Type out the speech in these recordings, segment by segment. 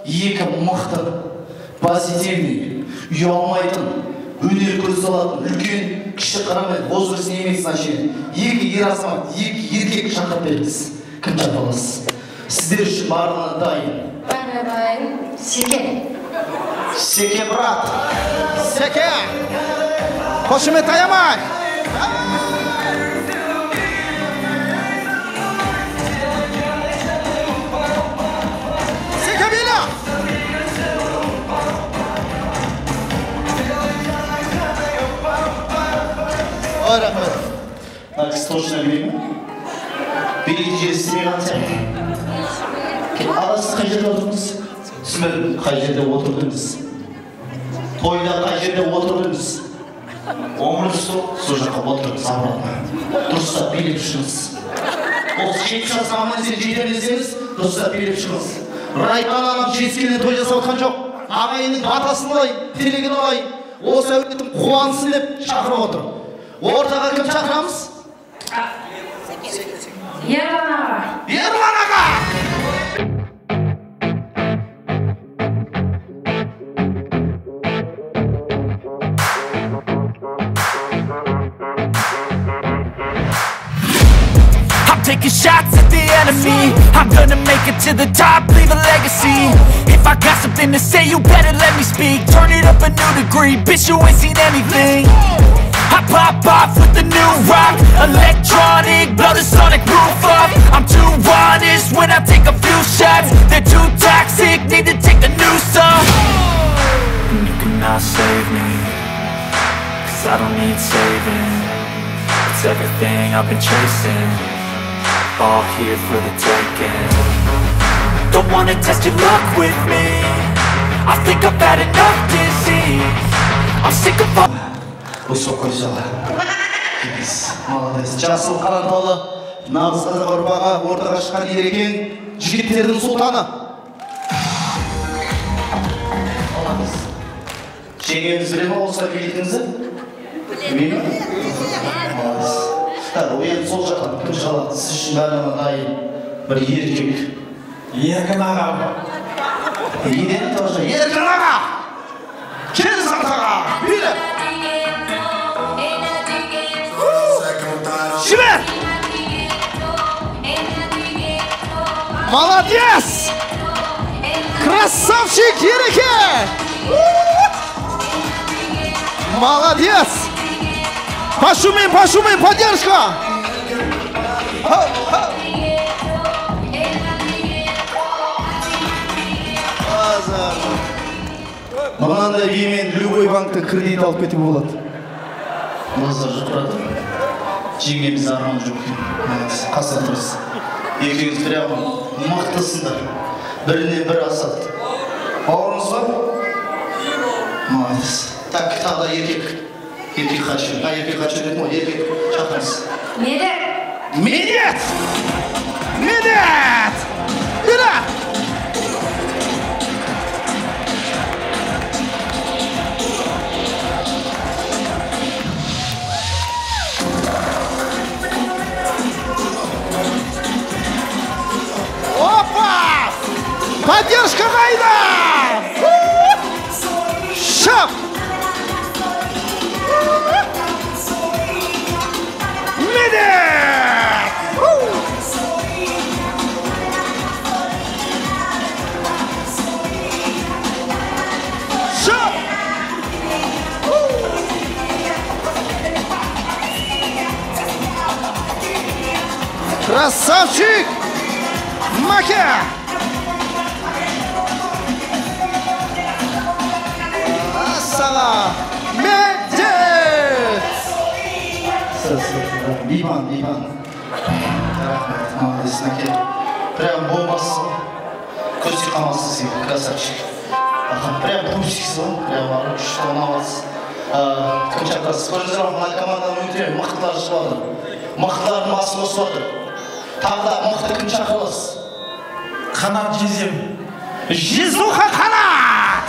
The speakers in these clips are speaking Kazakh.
Екі мықты, позитивный, ұялмайтын, өнер көрсететін, үлкен, кіші қарамай, возраст емес нашен. Екі ер азамат, екі еркек шақырып беріңіз. Кім шақырып аласыз? Сіздер үшін барлығына дайын. Дайын. Секе. Секе, брат. Секе. Қошемет аямай. Секе бейля. Ой, рахмет. Мына кісі точно білмейді ме? Билеті желістемей қансияқты. Аласыз қай жерде отырдыңыз? Түсінбедім, қай жерде отырдыңыз? Тойда қай жерде отырдыңыз? Оңырыз сол жаққа отырдыңыз, абыратына. Дұрыстап билеп шығыңыз. Осы 70 жасқа аман сен жетемесеңіз, дұрыстап билеп шығыңыз. Райхан анам жетіскенде той жасап отқан жоқ. Ағайынның батасын алайын, телегін алайын. Осы әулетім қуансын деп шақырып отыр. Ортаға кім шақырамыз? Ерлан аға. Ерлан аға! Taking shots at the enemy. I'm gonna make it to the top, leave a legacy. If I got something to say, you better let me speak. Turn it up a new degree, bitch, you ain't seen anything. I pop off with the new rock, electronic, blow the sonic roof up. I'm too honest when I take a few shots. They're too toxic, need to take a new song. And you cannot save me, cause I don't need saving. It's everything I've been chasing, all here for the taking. Don't wanna test your luck with me, I think I've had enough disease. I'm sick of all. Высокой зала. Молодец. Жасыл Қаранталы, нағыз қазақ ұрпағы ортаға шыққан ерекең, жігіттердің сұлтаны. Молодец. Жеңгеміз біле ме осылай билетіңізді? Білмей ме? Молодец. Енді сол жақтан кім шығалады? Сіз үшін бәріне дайын бір еркек. Еркін аға. Еден тоже. Еркін аға! Келіңіз артаға! Биле! Шибер! Молодец! Красавчик Ереке! Молодец! Пошумим, пошумим, поддержка! Мынандай бимен любой банктен кредит алып кетуге болады. Мазар жұқырады. Жеңгеміз арман жоқ. Қасынан тұрыз. Екеуіңіз прямо мықтысыңдар. Бірінен бір асады. Бауырыңыз ба? Молодец. Так, тағы да еркек. Еркек хочу. Еркек хочу дедім ғой, еркек шақырыңыз. Медет. Медет! Медет! Бері! Опа! Поддержка Гайда! Шап! Медет! Шап! Красавчик! Маке! Асала! Медет! Бейбан. Молодец, Наке. Прям бомбасы. Көзі қамасы сен, красавчик. Прям бусиксі ғой, прям күшті ұнамасы. Кім шақырасыз? Көріңіздер ма, мына команданың өтірем, мықтылар шығып жатыр. Мықтылардың басы қосып жатыр. Тағы да мықты кім шақырасыз? Қанат жезем. Жезуха қанат!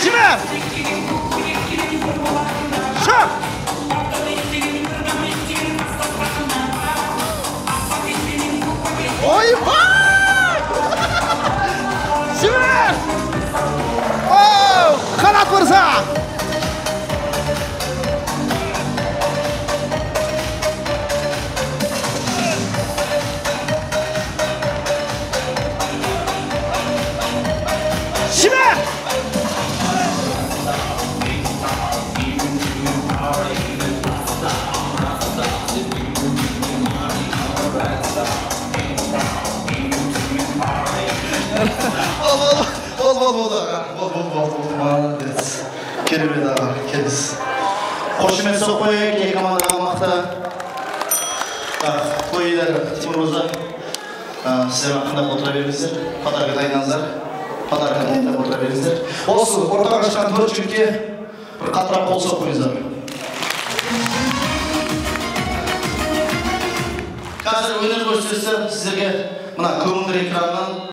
Жібер! Шап! Ой, Молодец. Керемет аға, келіңіз. Қошемет соқ қояйық, екі командаға мақта. Тойдар, Тимур Мырза, сіздер ақындап отыра беріңіздер. Подарка дайынаңыздар. Подарка дайындап отыра беріңіздер. Осы ортаға шыққан төрт жігітке бір қатырақ қол соқ қойыңыздар. Қазір өнер көрсетсе сіздерге мына көңілді экраннан